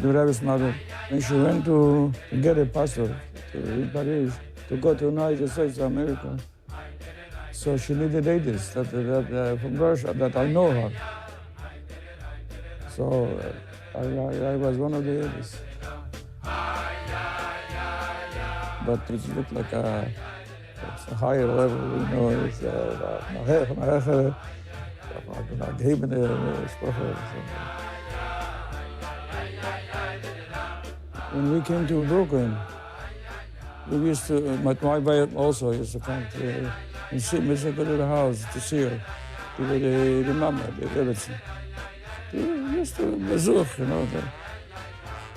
the Rebbe's mother, when she went to get a passport in Paris, to go to the United States of America. So she needed ladies that from Russia that I know her. So I was one of the ladies. But it looked like it's a higher level, you know, it's when we came to Brooklyn, we used to, my wife also used to come to and see me, go to the house to see her, to the mama, the Davidson. Just to besuch, you know.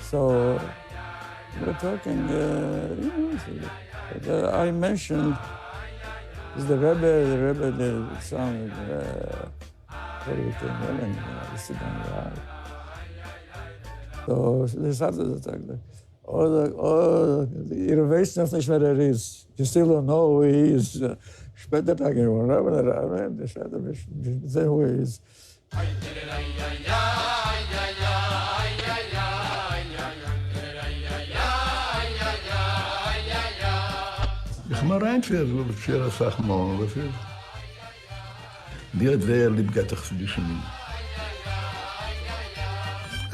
So we're talking, I mentioned is the Rebbe, the son of so they started to talk. Ihr wisst noch nicht, wer ist. You still don't know who he is. Später Tage, they said, we say who he is. Ich mache rein für Sachmon, was ist? Die hat sehr lieb gehabt, chassidus.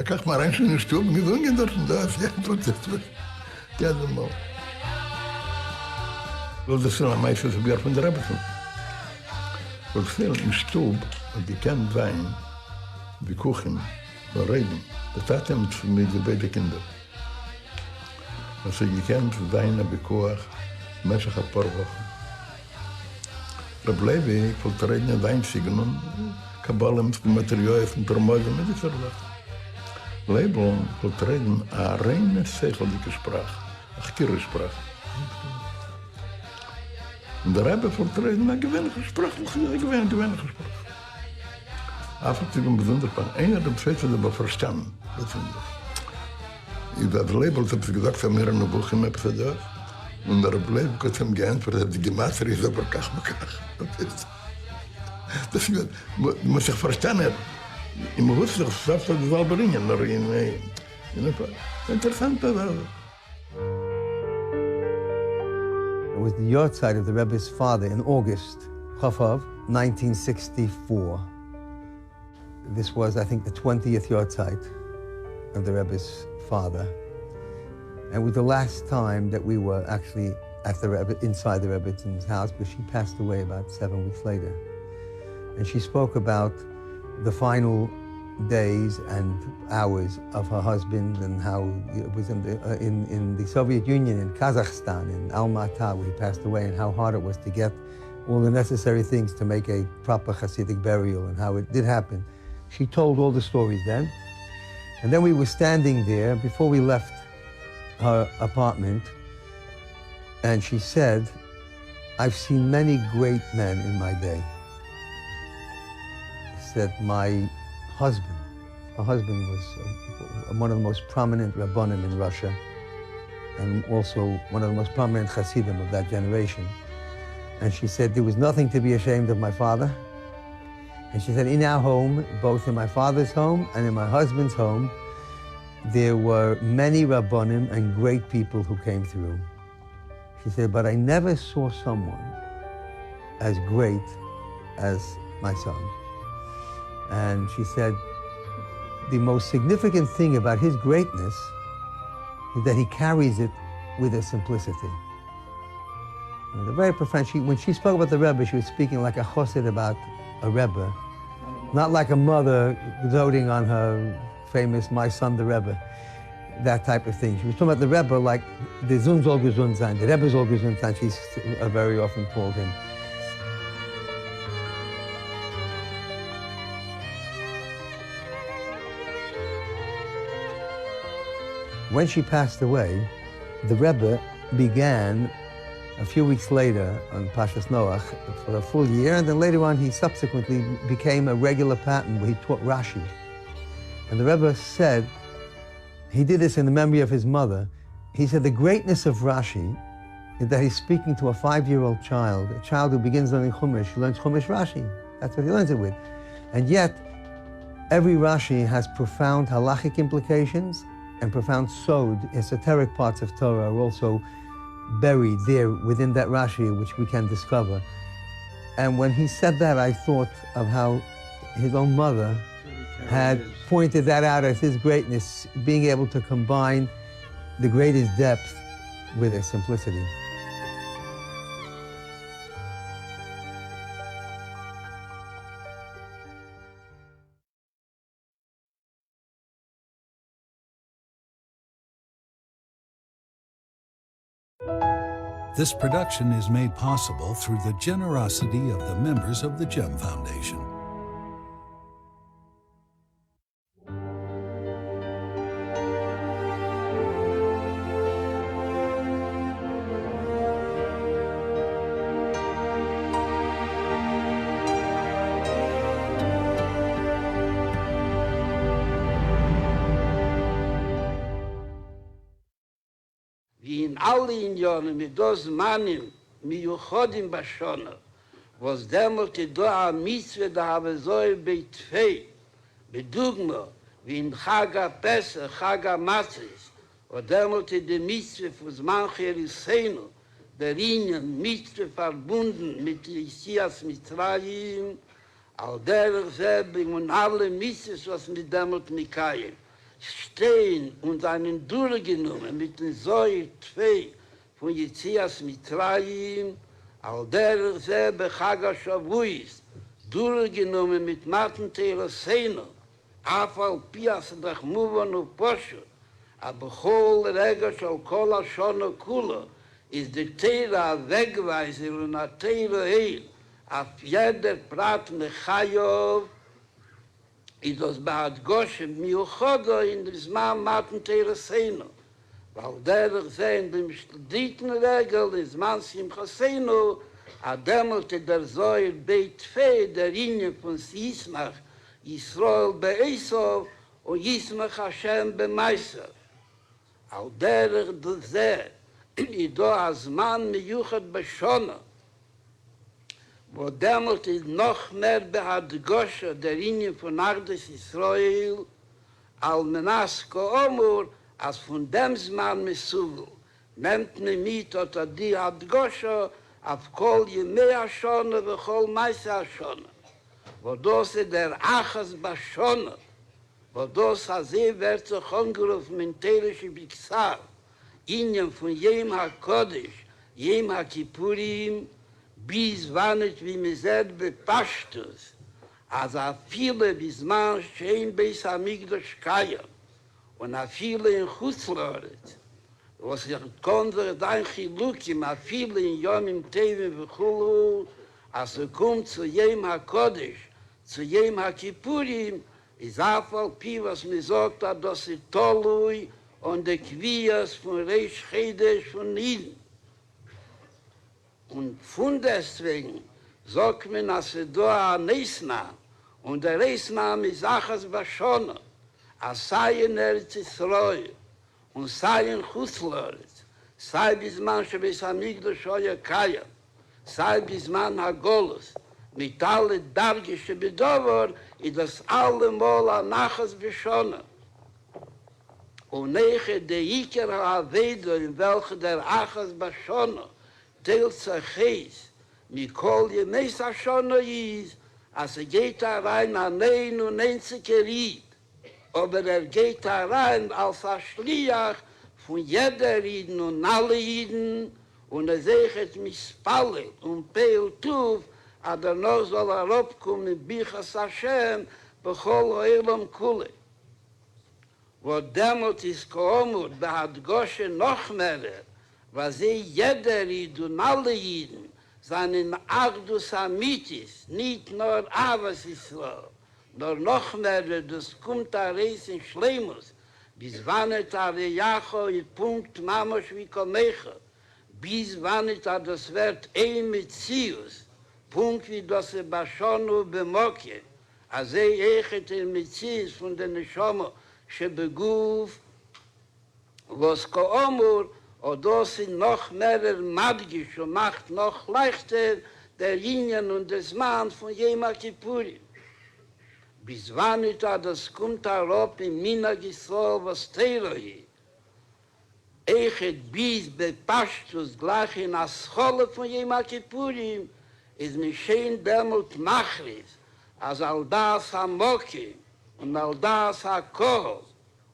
Как мы раньше не что, мы не должны, да, все протестуют. Я думал. Вот das war mein erstes Jahr von der Rebbe. Und viel im Stub, und die kennen Wein, die Kuchen, die Reden. Das hat er mit den beiden Kindern. Also die kennt Wein, die Kuchen, במשך הפער wochen. Rabbi Levi wollte reden in Weinsiegen, Kabbalah mit Material von Tormoiden mit dieser Sache. Levi wollte reden eine reine segelige Sprache, eine chkire Sprache. Und der Rebbe wollte reden eine gewöhnliche Sprache, eine gewöhnliche Sprache. Af en toe een bijzonder van een of de twee hebben verstaan. Dat vind ik. Dat label heb ik gezegd van meer een boek in mijn pseudo. En daar bleef ik het hem geantwoord, die gematrie is over kach bekach. Dat is goed. Maar zich verstaan hebben. Je moet zich zelfs dat wel brengen, maar in een interessant dat. It was the yahrzeit of the Rebbe's father in August, Chofav, 1964. This was, I think, the 20th yahrzeit of the Rebbe's father. And it was the last time that we were actually at the Rebbe, inside the Rebbe's house, because she passed away about 7 weeks later. And she spoke about the final days and hours of her husband and how it was in the Soviet Union, in Kazakhstan, in Almaty, where he passed away, and how hard it was to get all the necessary things to make a proper Hasidic burial, and how it did happen. She told all the stories then. And then we were standing there before we left her apartment, and she said, I've seen many great men in my day. She said, my husband, her husband was one of the most prominent Rabbanim in Russia, and also one of the most prominent Chassidim of that generation. And she said, there was nothing to be ashamed of my father. And she said, in our home, both in my father's home and in my husband's home, there were many Rabbanim and great people who came through. She said, but I never saw someone as great as my son. And she said, the most significant thing about his greatness is that he carries it with a simplicity. The very profound, when she spoke about the Rebbe, she was speaking like a chassid about a Rebbe, not like a mother doting on her famous my son the Rebbe, that type of thing. She was talking about the Rebbe like the Zun soll gesund sein, the Rebbe soll gesund sein, she's very often called him. When she passed away, the Rebbe began a few weeks later on Pashas Noach for a full year, and then later on he subsequently became a regular pattern where he taught Rashi. And the Rebbe said, he did this in the memory of his mother. He said the greatness of Rashi is that he's speaking to a 5-year-old child, a child who begins learning Chumash. He learns Chumash Rashi. That's what he learns it with. And yet, every Rashi has profound halachic implications and profound sod, esoteric parts of Torah are also buried there within that Rashi, which we can discover. And when he said that, I thought of how his own mother had pointed that out as his greatness, being able to combine the greatest depth with a simplicity. This production is made possible through the generosity of the members of the GEM Foundation. Wie in alle Unionen mit dos Mannen, miuchodim bashona, was demot do a mitzvah da have soll beitfei, bedugma, wie in Chaga Pesach, Chaga Matzis, und demot de mitzvah fus manche Elisenu, der Linien mitzvah verbunden mit Isias Mitzrayim, al der Sebing und alle mitzvahs, was mit demot Mikayim, stehen und einen durchgenommen mit den Säuer 2 von Jezias Mitzrayim, al der selbe Chag Shavuos, durchgenommen mit Matan Tereseno, afal Pias Drachmuvan und Posho, aber Chol Rega Shal Kol Ashona Kula, ist die Teira Wegweiser und a Teira Heil, auf jeder Prat Mechayov, ist das Bad Goshen miuchodo in des Maten Tereseno, weil der sehen dem dritten Regel des Mansim Chasenu, a demelte der Säuer Beitfei der Linie von Yismach, Yisrael Be'esov und Yismach Hashem Be'meiser. Al der Zeh, ido Azman miuchad Beshona, wo demult ist noch mehr behad Gosha der Linie von Ardes Israel, al Menasko Omur, als von dem Zman Mesugel, nehmt ne mit ota di ad Gosha, auf kol Yemei Hashona v'chol Meise Hashona, wo dos der Achas Bashona, wo dos haze wird sich angerufen in Teresche Bixar, Ingen von Yom HaKodesh, Yom HaKippurim, bis wannet wie mir seht bepashtus, als a viele bisman schein Beis Hamikdash Kaya, und a viele in Chutzlaret, was ich konnte dein Chilukim, a viele in Yomim Tevim v'chulu, als kommt zu Yom HaKodesh, zu Yom HaKippurim, is afal pi, was mir sagt, dass sie tolui und de Kvias von Reish Chedesh von Niden. Und von deswegen sagt man, dass er da ein Reisnam, und der Reisnam ist Achas Bashona, als sei in Eretz Yisrael, und sei in Chutzlaretz, sei bis man Beis Hamikdash Oya Kaya, sei bis man Hagolus, mit alle Dargische Bedauer, ist das allemal an Achas Bashona. Und nege de Iker HaAveda, in welche der Achas Bashona, teilt sich heiß, mikol Yemei Hashona ist, als geht rein an 91 Ried, aber geht rein als ein Schliach von jeder Rieden und alle Rieden, und sagt mich Spalle und Peil Tuv, aber noch soll abkommen in Bichas Hashem, bechol Oelam Kule. Wo demot ist geomut, behad Goshe noch mehr, was jeder Ried und alle Jiden seinen Ardus Amitis, nicht nur Avas Israel, nur noch mehr, das kommt a Reis in Schleimus, bis wannet a Rejacho in Punkt Mamosh wie Komecha, bis wannet a das Wert ein Metzius, Punkt wie das Bashonu Bemokje, als echet in Metzius von den Neshomo, Shebeguf, was Koomur, und das sind noch mehr Madgisch und macht noch leichter der Linien und des Mann von Yom Kippurim. bis wann it das kommt Rop in Mina Gisol was Teiloi. Echet bis be Pashtus gleich in Aschole von Yom Kippurim ist nicht schön dämmelt Machris, als all das Hamoki und all das Hakohol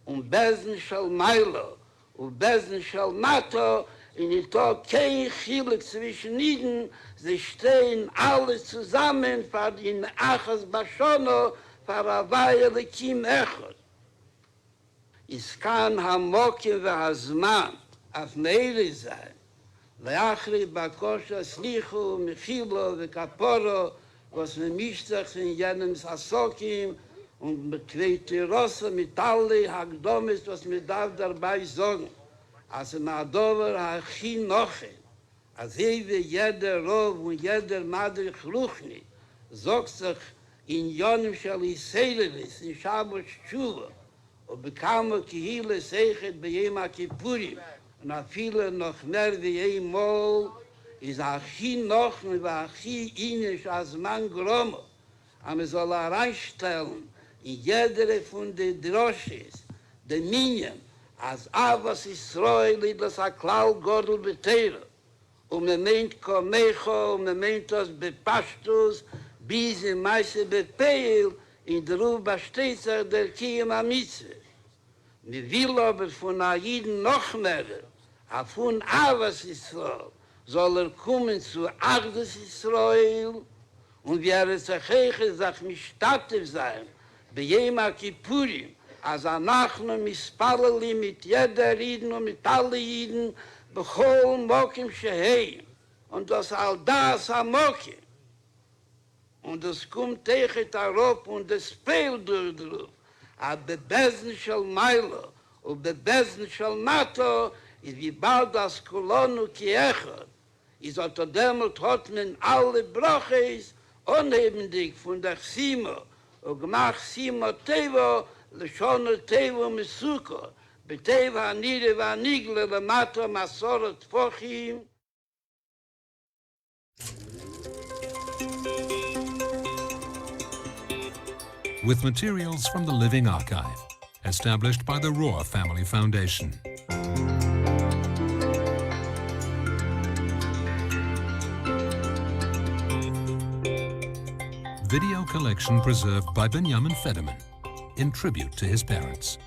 und Besen shall Meilo und Besen shall Mato in ito kein Chilik zwischen ihnen, sie stehen alle zusammen für den Achas Bashono, für Avaya Lekim Echot. Es kann Hamoki ve Hazman auf Meili sein, Leachri Bakosha Slichu, Mechilo ve Kaporo, was man mischt sich in jenem Sasokim und mit Tweete Rosse, mit alle Hagdomis, was man darf dabei sagen. Also na Dover hachi noche, als wie jeder Rov und jeder Madrich Ruchni, sagt sich in Yonim shel Iseilelis, in Shabbos Tshuva, und bekam Kihile Seichet bei Yom Kippurim, und a viele noch mehr wie einmal, ist hachi noch und hachi inisch als man gromo, aber soll reinstellen in jeder von den Droshes, den Minyan, als Avas Israel, das a Klau Gordel beteire. Und man meint Komecho, und man meint das Bepashtus, bis in Meise Bepeil, in der Ruf besteht sich der Kiyam Amitzvah. Wir will aber von Aiden noch mehr, von Avas Israel, soll kommen zu Agdes Israel, und wie sich heiche, sich mistativ sein, bei Yom Kippurim, als אנחנו מספללים mit jeder Rieden und mit allen Jiden bechol Mokim Sheheim und das all das am Mokim. Und es kommt tegen Arop und es fehlt durch drauf. Aber bebesen shel Meilo und bebesen shel Mato ist wie bald das Kolonu Kiechot. Ist unter dem hat man alle Broches unhebendig von der Simo und gemacht Simo Tevo לשון טבע מסוכו, בטבע הנירה והניגלה למטה מסורת פוחים. With materials from the Living Archive, established by the Rohr Family Foundation. Video collection preserved by Benjamin Federman, in tribute to his parents.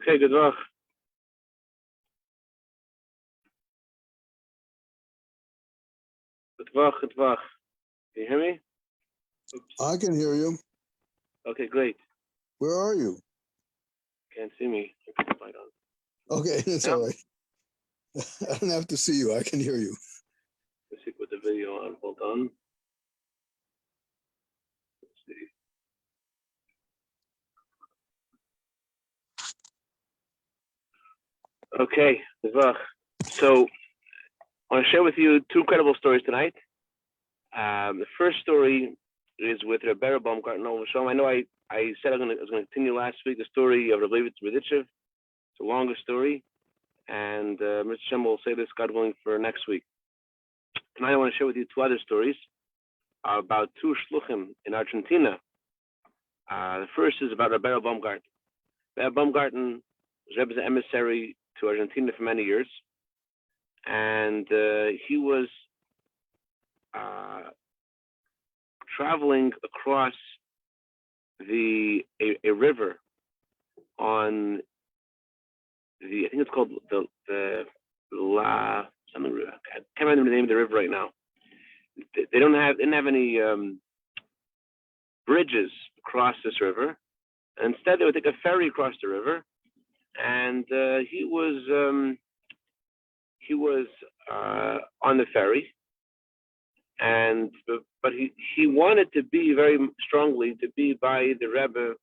Okay, good luck. Good luck. Can you hear me? Oops. I can hear you. Okay, great. Where are you? Can't see me. I put the light on. Okay, it's all right. I don't have to see you. I can hear you. Let's see, put the video on. Hold on. Let's see. Okay, so I want to share with you two incredible stories tonight. The first story is with Rabbi Baumgarten. I know I said I was going to continue last week the story of Rabbi Bezalel Chabad. It's a longer story, and Mr. Shem will say this, God willing, for next week. Tonight I want to share with you two other stories about two shluchim in Argentina. The first is about Rabbi Baumgarten. Rabbi Baumgarten was Rebbe's emissary to Argentina for many years, and he was traveling across a river on I think it's called the La something. I can't remember the name of the river right now. They didn't have any bridges across this river. Instead, they would take a ferry across the river, and he was on the ferry, but he wanted to be very strongly to be by the Rebbe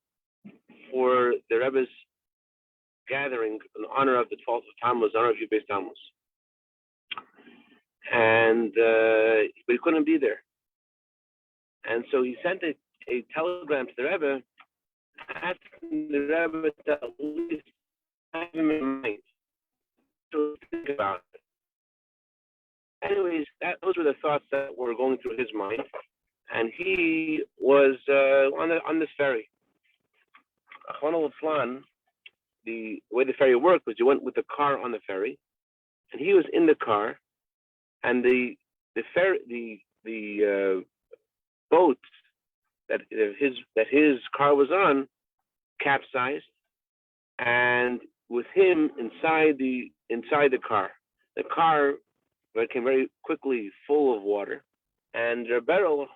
for the Rebbe's gathering in honor of the 12th of Tammuz, in honor of Bais Bezalel. And but he couldn't be there, and so he sent a telegram to the Rebbe, asking the Rebbe to at least have him in mind to think about it. Anyways, those were the thoughts that were going through his mind, and he was on this ferry. The way the ferry worked was you went with the car on the ferry, and he was in the car, and the boat that his car was on capsized, and with him inside the car became very quickly full of water, and Berel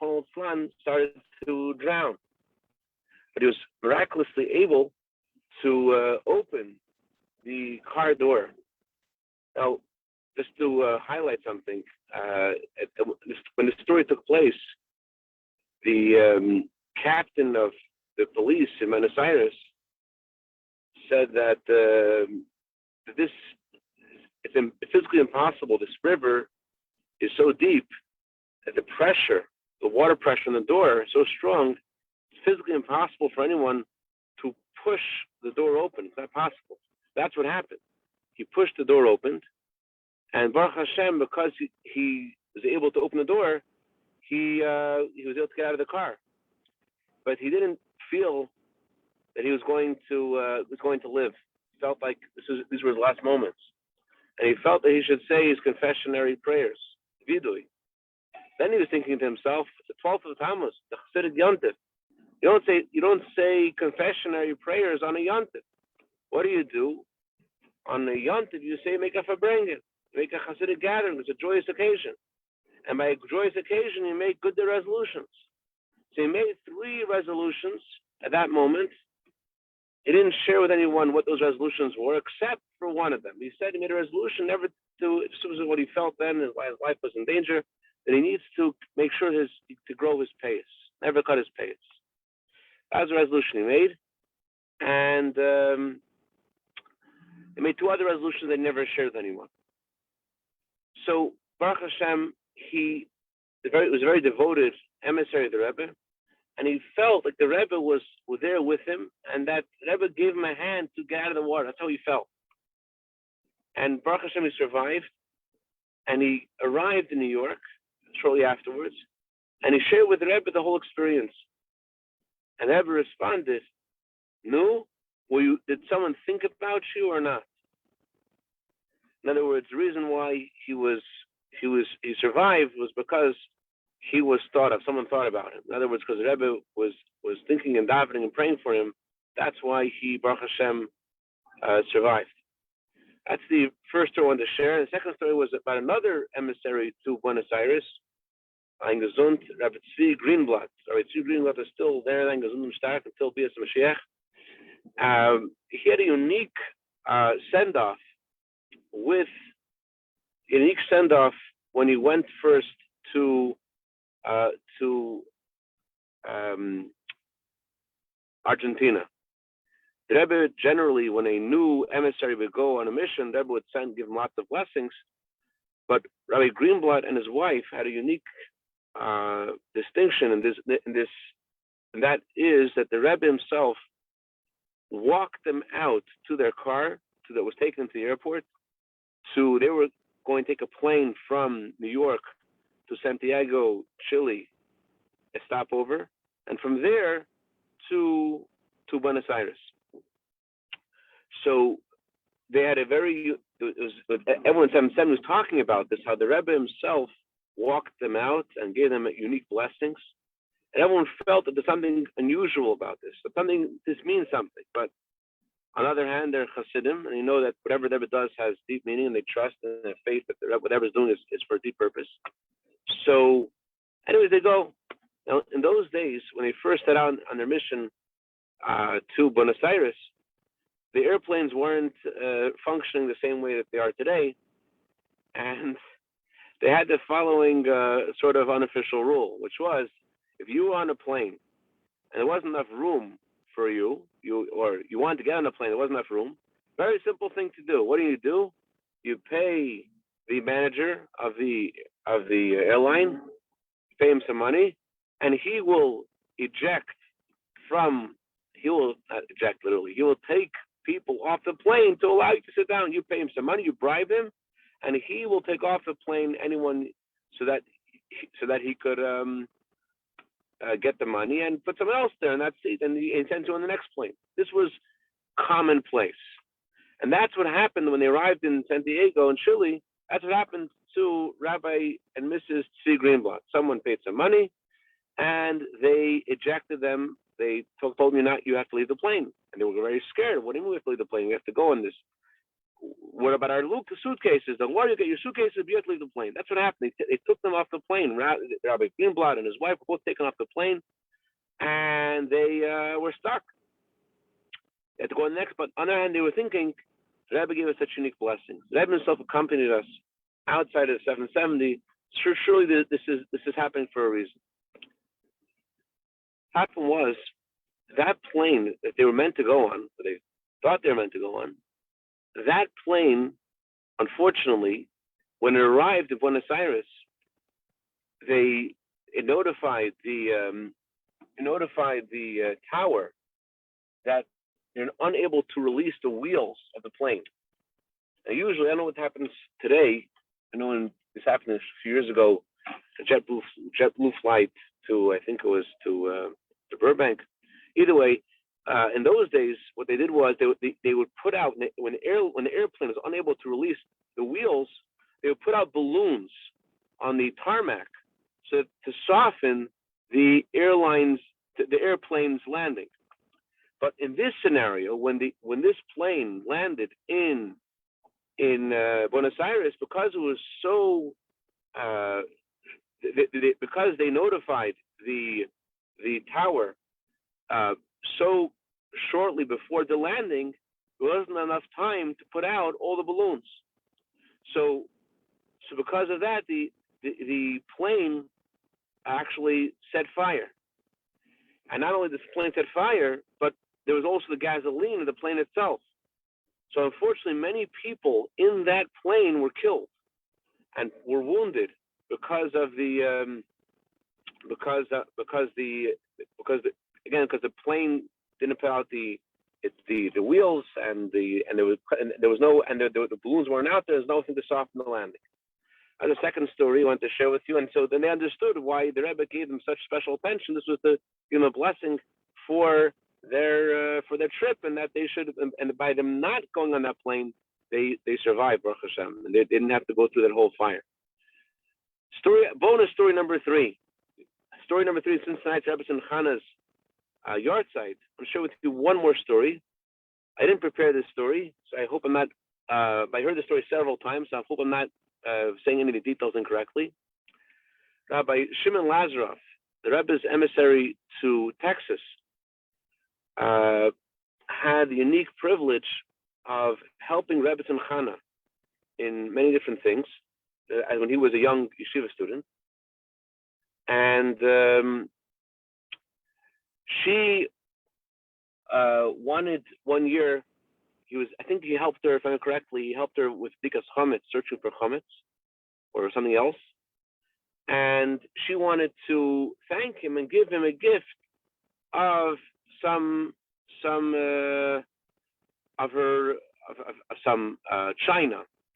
started to drown. But he was miraculously able to open the car door. Now, just to highlight something, when the story took place, the captain of the police in Buenos Aires said that it's physically impossible. This river is so deep that the water pressure on the door is so strong, it's physically impossible for anyone to push the door open. It's not possible. That's what happened. He pushed the door open, and Baruch Hashem, because he was able to open the door, he was able to get out of the car. But he didn't feel that he was going to live. He felt like these were his last moments. And he felt that he should say his confessionary prayers, vidui. Then he was thinking to himself, it's the 12th of Tammuz, the Chassidic Yontif. You don't say confessionary prayers on a Yontif. What do? On a Yontif, you say make a farbrengen, make a Chassidic gathering. It's a joyous occasion. And by a joyous occasion, you make good resolutions. So he made 3 resolutions at that moment. He didn't share with anyone what those resolutions were, except for one of them. He said he made a resolution never to, this was what he felt then, his life was in danger, that he needs to make sure to grow his pace, never cut his pace. That was the resolution he made. And he made 2 other resolutions that he never shared with anyone. So Baruch Hashem, he was a very devoted emissary of the Rebbe, and he felt like the Rebbe was there with him, and that the Rebbe gave him a hand to get out of the water. That's how he felt. And Baruch Hashem, he survived, and he arrived in New York shortly afterwards, and he shared with the Rebbe the whole experience. And the Rebbe responded, "No, did someone think about you or not?" In other words, the reason why he survived was because he was thought of. Someone thought about him. In other words, because the Rebbe was thinking and davening and praying for him. That's why he, Baruch Hashem, survived. That's the first story I wanted to share. And the second story was about another emissary to Buenos Aires, Eingesund, Rabbi Tzvi Greenblatt. Rabbi Tzvi Greenblatt is still there, Eingesund stark until Bais Mashiach. He had a unique send-off when he went first to Argentina. the Rebbe generally, when a new emissary would go on a mission, the Rebbe would give him lots of blessings. But Rabbi Greenblatt and his wife had a unique distinction in this, and that is that the Rebbe himself walked them out to their car that was taken to the airport. So they were going to take a plane from New York to Santiago, Chile, a stopover, and from there to Buenos Aires. So they had a very, everyone in 7 was talking about this, how the Rebbe himself walked them out and gave them unique blessings. And everyone felt that there's something unusual about this, this means something. But on the other hand, they're chassidim, and you know that whatever the Rebbe does has deep meaning, and they trust and they have faith that whatever's doing is for a deep purpose. So, anyways, they go. Now, in those days, when they first set out on their mission to Buenos Aires, the airplanes weren't functioning the same way that they are today, and they had the following sort of unofficial rule, which was, if you were on a plane and there wasn't enough room for you wanted to get on a plane, there wasn't enough room, very simple thing to do. What do? You pay the manager of the airline, pay him some money, and he will not eject literally, he will take people off the plane to allow you to sit down. You pay him some money, you bribe him, and he will take off the plane anyone so that he could get the money and put someone else there, and that's it. And he sends you on the next plane. This was commonplace, and that's what happened when they arrived in Santiago in Chile. That's what happened to Rabbi and Mrs. C. Greenblatt. Someone paid some money, and they ejected them. They told me you have to leave the plane, and they were very scared. What do you mean we have to leave the plane? We have to go on this. What about our suitcases? Then why do you get your suitcases? You have to leave the plane. That's what happened. They took them off the plane. Rabbi Greenblatt and his wife were both taken off the plane, and they were stuck. They had to go on next. But on the other hand, they were thinking, the Rebbe gave us such unique blessings. The Rebbe himself accompanied us outside of 770. Surely this is happening for a reason. What happened was, that plane that they were meant to go on, or they thought they were meant to go on, that plane, unfortunately, when it arrived in Buenos Aires, it notified the tower that they're unable to release the wheels of the plane. Now, usually, I don't know what happens today. I know when this happened a few years ago, a JetBlue flight to, I think it was to Burbank. Either way, in those days, what they did was they would put out, when the airplane was unable to release the wheels, they would put out balloons on the tarmac to soften the airplane's landing. But in this scenario, when this plane landed in Buenos Aires, because it was so because they notified the tower so shortly before the landing, there wasn't enough time to put out all the balloons. So because of that, the plane actually set fire. And not only did the plane set fire, but there was also the gasoline in the plane itself. So unfortunately, many people in that plane were killed and were wounded because the plane didn't put out the wheels and the balloons weren't out there. There's nothing to soften the landing. And the second story I want to share with you, and so then they understood why the Rebbe gave them such special attention. This was the blessing for their trip, and that they should, and by them not going on that plane, they survived, Baruch Hashem, and they didn't have to go through that whole fire. Bonus story number 3. Story number 3 is since tonight's Rebbe and Chana's yard site. I'm share with you one more story. I didn't prepare this story, so I hope I'm not. I heard the story several times, so I hope I'm not saying any of the details incorrectly. Rabbi Shimon Lazaroff, the Rebbe's emissary to Texas, had the unique privilege of helping Rebbe and Chana in many different things when he was a young yeshiva student. And she wanted 1 year. I think he helped her, if I remember correctly, he helped her with Bikas Chametz, searching for Chametz or something else. And she wanted to thank him and give him a gift of some china,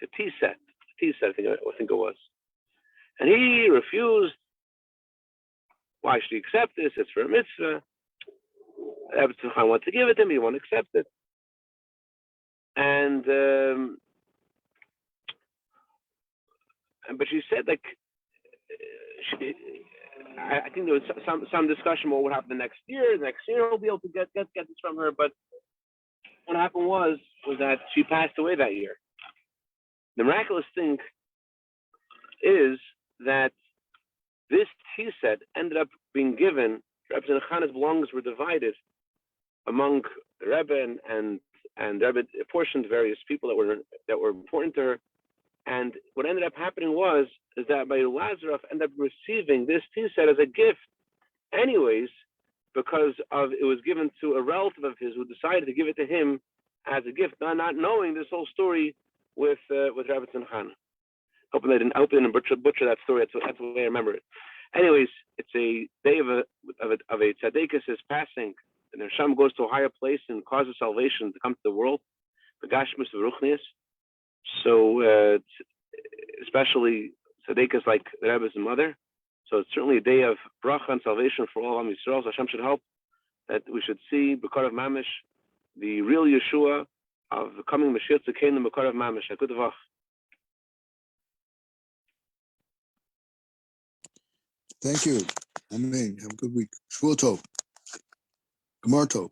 a tea set, I think it was. And he refused. Why should he accept this? It's for a mitzvah. Rabbi Tzimcha wanted to give it to him, he won't accept it. And but she said, like, I think there was some discussion about what happened the next year. The next year he'll be able to get this from her. But what happened was that she passed away that year. The miraculous thing is that this tea set ended up being given. Rabbi Tzimcha's belongings were divided among the Rebbe and Rebbe apportioned various people that were important to her. And what ended up happening is that by Lazarus ended up receiving this tea set as a gift, anyways, because it was given to a relative of his who decided to give it to him as a gift, not knowing this whole story with Rabbi Tzimcha. Hoping they didn't butcher that story. That's the way I remember it. Anyways, it's a day of a tzaddikus' passing, and the Hashem goes to a higher place and causes salvation to come to the world, the Gashmus of Ruchnius. So especially tzaddikus like the Rebbe's mother. So it's certainly a day of bracha and salvation for all Am Yisrael. So Hashem should help that we should see B'kar of Mamish, the real Yeshua of the coming Mashiach to came the B'kar of Mamish. Hakut Thank you. Amen. Have a good week. Shvuah Tov. Gemar Tov.